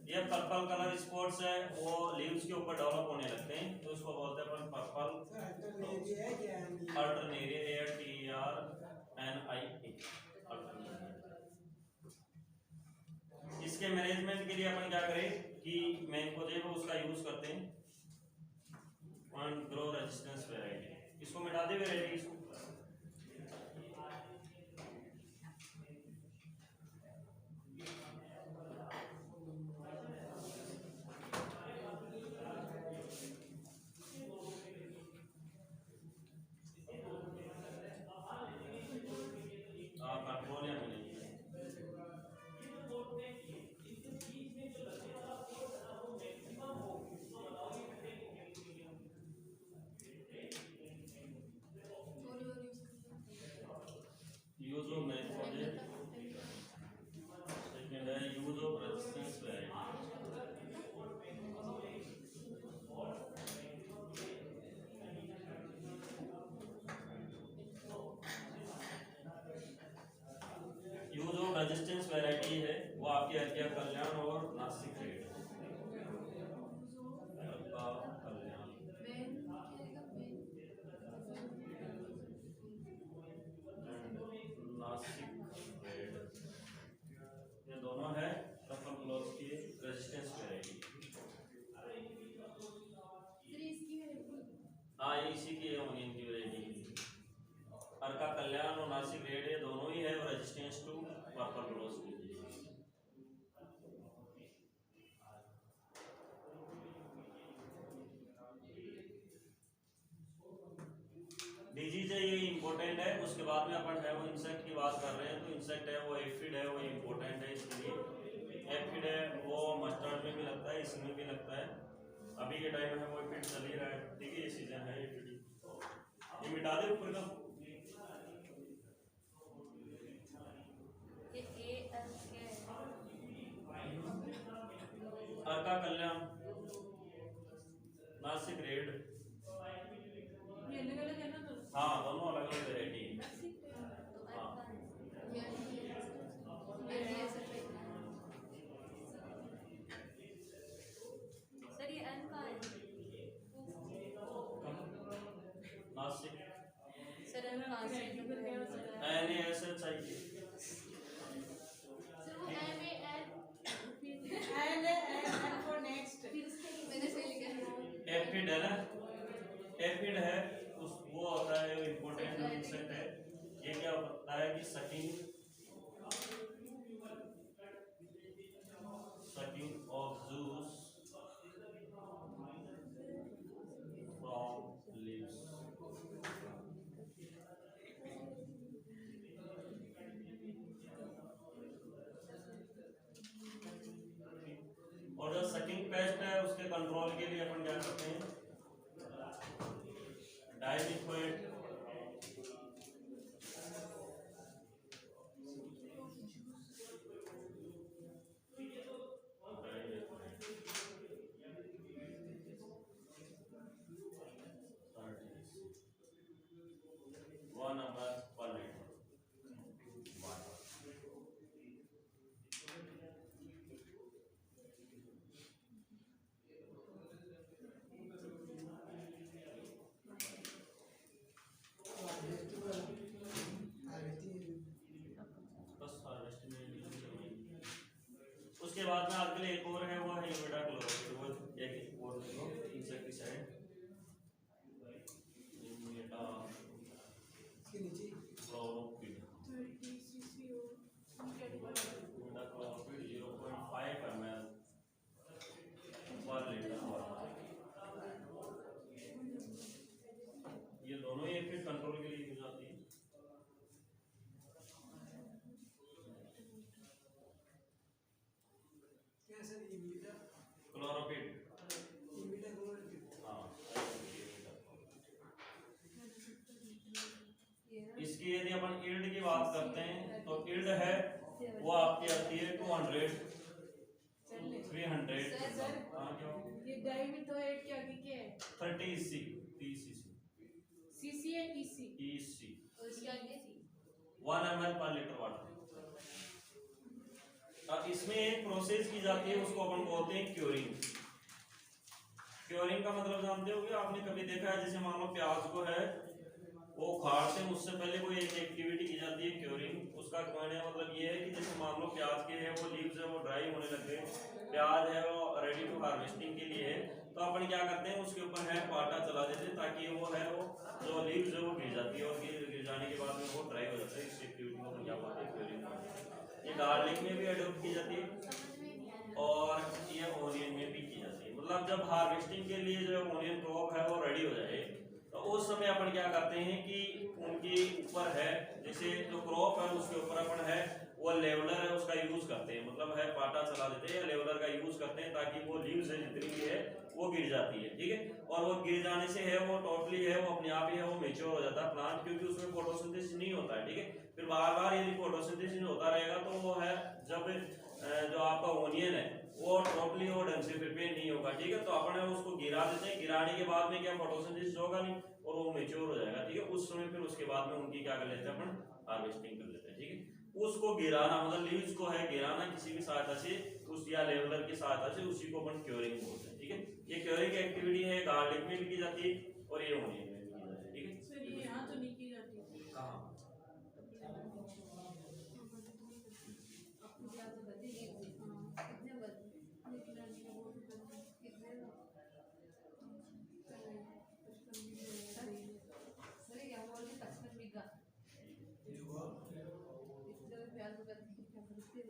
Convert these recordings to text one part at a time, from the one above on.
ये purple colour spots है वो लीव्स के ऊपर डेवलप होने लगते हैं तो उसको बोलते हैं अपन पर्पल अल्टरनेरिया, ALTRNIA अल्टरनेरिया। इसके मैनेजमेंट के लिए अपन क्या करें कि मैंकोजेब उसका यूज करते हैं ऑन ग्रो रेजिस्टेंस वैरायटी। इसको मिटा दे वैरायटी इसको। कंट्रोल या मिलेगी यूज ऑफ मैंकोजेब। सेकंड है use of resistance variety. Use of resistance variety है वो आपकी हल्दिया कल्याण और नासिक रेड कल्याण नासिक रेड ये दोनों है रफल क्लॉथ की रेजिस्टेंस वैरायटी। हाँ ये इसी की होंगी इनकी वैरायटी। अर्का कल्याण और नासिक रेड ये दोनों ही है और रेजिस्टेंस टू पर्पल क्लॉथ की। डिजीज है ये इम्पोर्टेंट है। उसके बाद में अपन है वो इंसेक्ट की बात कर रहे हैं तो इंसेक्ट है वो एफिड है वो इम्पोर्टेंट है इसके लिए। एफिड है वो मस्टर्ड में भी लगता है इसमें भी लगता है। अभी के टाइम में वो एफिड चल ही रहा है ठीक है ये सीजन है एफिड। ये मिटा दे ऊपर का अर्का कल्याण नासिक रेड। हाँ दोनों अलग अलग वेरायटी है। हाँ सर ये अन का है नासिक सर अन कहाँ से एन ऐसे चाहिए सर वो M A N for next मैंने सही लिखा है। एफिड है ना एफिड है उस वो होता है इम्पोर्टेंट इंसेक्ट है। ये क्या होता है कि sucking of juice from leaves. और जो सकिंग पेस्ट है उसके कंट्रोल के लिए अपन क्या करते हैं डाइमिथोएट वन नंबर पर लीटर। बस हार्वेस्ट में उसके बाद में आपके लिए एक और है वो है इमिडाक्लोप्रिड। वो एक और इंसेक्टिसाइड इमिडाक्लोप्रिड 0.5 ml पर लीटर। ये दोनों ही एफिड कंट्रोल के लिए यूज आती है। क्या सर इमिडा क्लोरोपिड क्लोरोपिड हाँ इसकी यदि अपन ईल्ड की बात करते हैं तो ईल्ड है वो आपकी आती है 200 300। हाँ क्यों ये डाइमिथोएट क्या है 30 सी 30 सीसी है ईसी EC और इसके आगे 1 ml पर लीटर वाटर। अब इसमें एक प्रोसेस की जाती है, उसको अपन बोलते हैं क्योरिंग। क्योरिंग का मतलब जानते हो कि आपने कभी देखा है, जैसे मान लो प्याज को है वो उखाड़ते हैं, उससे पहले कोई एक एक्टिविटी की जाती है क्योरिंग। उसका कहने का मतलब ये है कि जैसे मान लो प्याज के है वो लीव्स है वो ड्राई होने लग गए, प्याज है वो रेडी टू हार्वेस्टिंग के लिए है, तो अपन क्या करते हैं उसके ऊपर है पाटा चला देते हैं ताकि वो है वो जो लीव्स है वो गिर जाती है, और गिर जाने के बाद में वो ड्राई हो जाता है। इस एक्टिविटी को अपन क्या बोलते हैं क्योरिंग। ये गार्लिक में भी अडोप्ट की जाती है और ये ओनियन में भी की जाती है। मतलब जब हार्वेस्टिंग के लिए जो ओनियन क्रॉप है वो रेडी हो जाए तो उस समय अपन क्या करते हैं कि उनके ऊपर है जैसे जो क्रॉप है उसके ऊपर अपन है वो लेवलर है उसका यूज करते हैं, मतलब है पाटा चला देते हैं या लेवलर का यूज करते हैं ताकि वो लीव्स है जितनी भी है वो गिर जाती है, ठीक है। और वो गिर जाने से है वो टोटली है वो अपने आप ही है वो मेच्योर हो जाता है प्लांट, क्योंकि उसमें फोटोसिंथेसिस नहीं होता है, ठीक है। फिर बार बार यदि फोटोसिंथेसिस होता रहेगा तो वो है जब जो आपका ओनियन है वो टोटली वो ढंग से प्रिपेयर नहीं होगा, ठीक है। तो अपन है उसको गिरा देते हैं, गिराने के बाद में क्या फोटोसिंथेसिस होगा नहीं और वो मेच्योर हो जाएगा, ठीक है। उस समय फिर उसके बाद में उनकी क्या कर लेते हैं अपन हार्वेस्टिंग कर लेते हैं, ठीक है। उसको गिराना मतलब लीव्स को है गिराना किसी भी सहायता से, उस या लेवलर की सहायता से, उसी को अपन क्योरिंग बोलते हैं, ठीक है। ये क्योरिंग एक्टिविटी है गार्लिक में भी की जाती है और ये ओनियन में भी की जाती है, ठीक है। सर ये यहाँ तो नहीं की जाती। कहाँ आपको क्या तो बता कितने सर क्या बोल रहे 55 बीघा इतने प्याज को क्या करते हो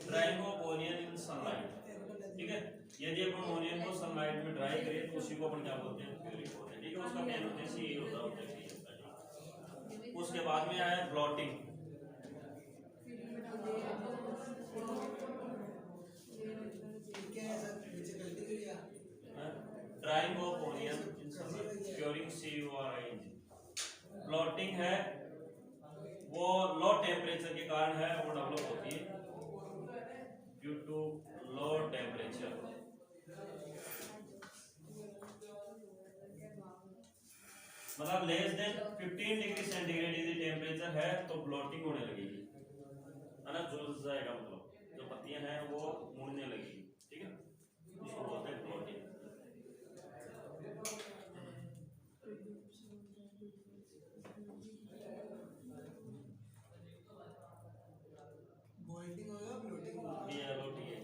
drying of onion in sunlight, ठीक है। यदि अपन ओनियन को सनलाइट में ड्राई करें तो उसी को अपन क्या बोलते हैं क्योरिंग बोलते हैं, ठीक है। उसका मेन उद्देश्य ये होता है। उसके बाद में आया blotting. Drying of onion in sunlight, curing CURING। Blotting है वो लो टेम्परेचर के कारण है वो डेवलप होती है ड्यू टू लो टेम्परेचर। मतलब लेस देन 15 डिग्री सेंटीग्रेड यदि टेम्परेचर है तो ब्लॉटिंग होने लगेगी, है ना, झुलस जाएगा, मतलब जो पत्तियां हैं वो मुड़ने लगेगी, ठीक है। उसको बोलते हैं ब्लॉटिंग। बॉइलिंग होगा ब्लोटिंग होगा। ये ब्लॉटिंग है।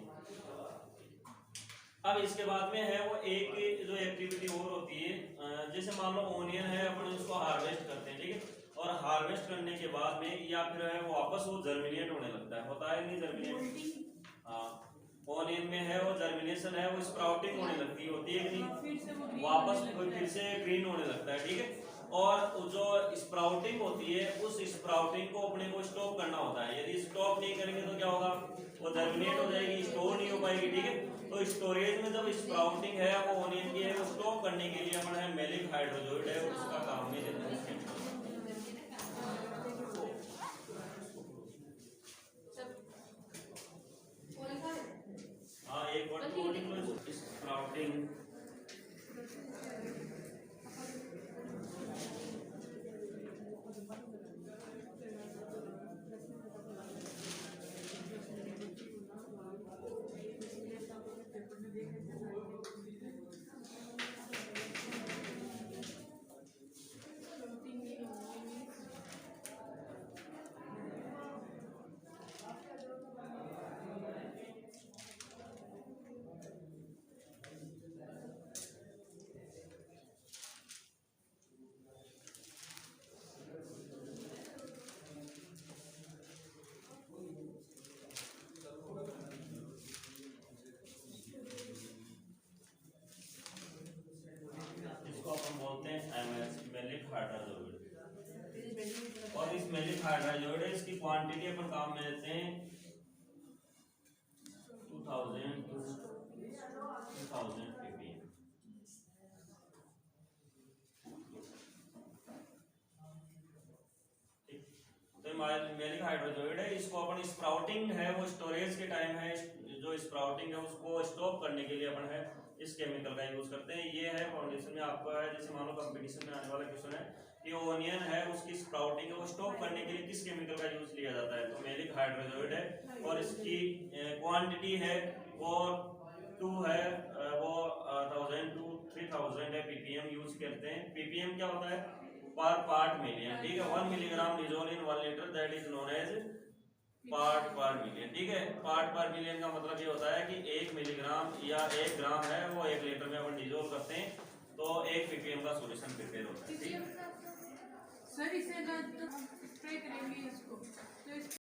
अब इसके बाद में है वो एक जो एक्टिविटी और होती है, जैसे मान लो ओनियन है अपन उसको हार्वेस्ट करते हैं, ठीक है। और हार्वेस्ट करने के बाद में या फिर है वो वापस वो जर्मिनेट होने लगता है, होता है नहीं जर्मिनेट। हाँ ओनियन में है वो जर्मिनेशन है वो स्प्राउटिंग होने लगती होती है कि नहीं, वापस फिर से ग्रीन होने लगता है, ठीक है। और जो स्प्राउटिंग होती है उस स्प्राउटिंग को अपने को स्टॉप करना होता है, यदि स्टॉप नहीं करेंगे तो क्या होगा वो जर्मिनेट हो जाएगी, स्टोर नहीं हो पाएगी, ठीक है। तो स्टोरेज में जब स्प्राउटिंग है वो ओनियन की है वो स्टॉप करने के लिए अपन है मैलिक हाइड्रोजोइड है उसका काम में लेते हैं। हाँ एक वर्ड स्प्राउटिंग। और इस मैलिक हाइड्रोजोइड है इसकी क्वांटिटी अपन काम में लेते हैं 2000 to 2000 ppm। तो मैलिक हाइड्रोजोइड है इसको अपन स्प्राउटिंग है वो स्टोरेज के टाइम है जो स्प्राउटिंग है उसको स्टॉप करने के लिए अपन है इस केमिकल का यूज करते हैं। ये है फाउंडेशन में आपका है, जैसे मान लो कंपटीशन में आने वाला क्वेश्चन है कि ऑनियन है उसकी स्प्राउटिंग है वो स्टॉप करने के लिए किस केमिकल का यूज लिया जाता है, तो मैलिक हाइड्रोजोइड है और इसकी क्वांटिटी है वो 2 है, वो 1000 to 3000 है ppm यूज करते हैं। ppm क्या होता है, पर पार्ट मिलियन, ठीक है। 1 milligram dissolve in 1 litre that is known as part per million, ठीक है। पार्ट पर मिलियन का मतलब ये होता है कि 1 मिलीग्राम या 1 ग्राम है वो 1 लीटर में अपन डिजोल्व करते हैं तो 1 ppm का सॉल्यूशन प्रिपेयर होता है, ठीक है। सर इसे अगर तो हम स्प्रे करेंगे इसको तो